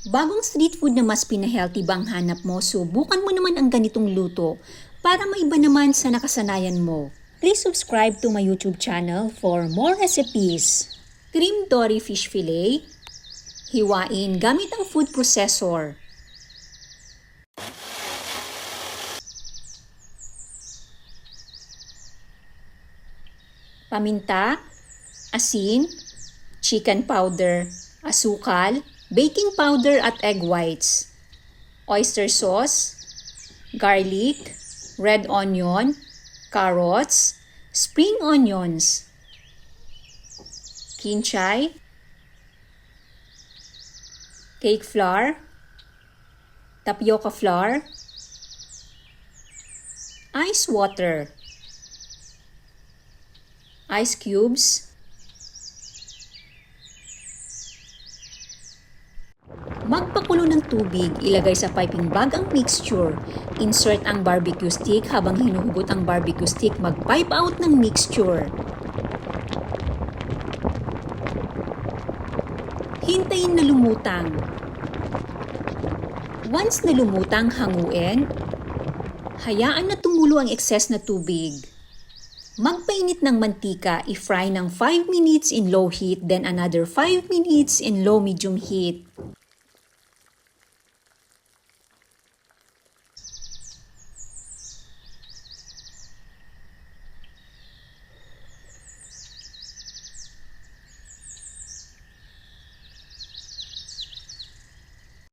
Bagong street food na mas pinahealthy ba ang hanap mo? Subukan mo naman ang ganitong luto para maiba naman sa nakasanayan mo. Please subscribe to my YouTube channel for more recipes. Cream dory fish fillet. Hiwain gamit ang food processor. Paminta, asin, chicken powder, asukal, baking powder at egg whites, oyster sauce, garlic, red onion, carrots, spring onions, kinchay, cake flour, tapioca flour, ice water, ice cubes, magpakulo ng tubig, ilagay sa piping bag ang mixture. Insert ang barbecue stick habang hinuhugot ang barbecue stick, mag-pipe out ng mixture. Hintayin na lumutang. Once na lumutang, hanguin. Hayaan na tumulo ang excess na tubig. Magpainit ng mantika, i-fry ng 5 minutes in low heat, then another 5 minutes in low-medium heat.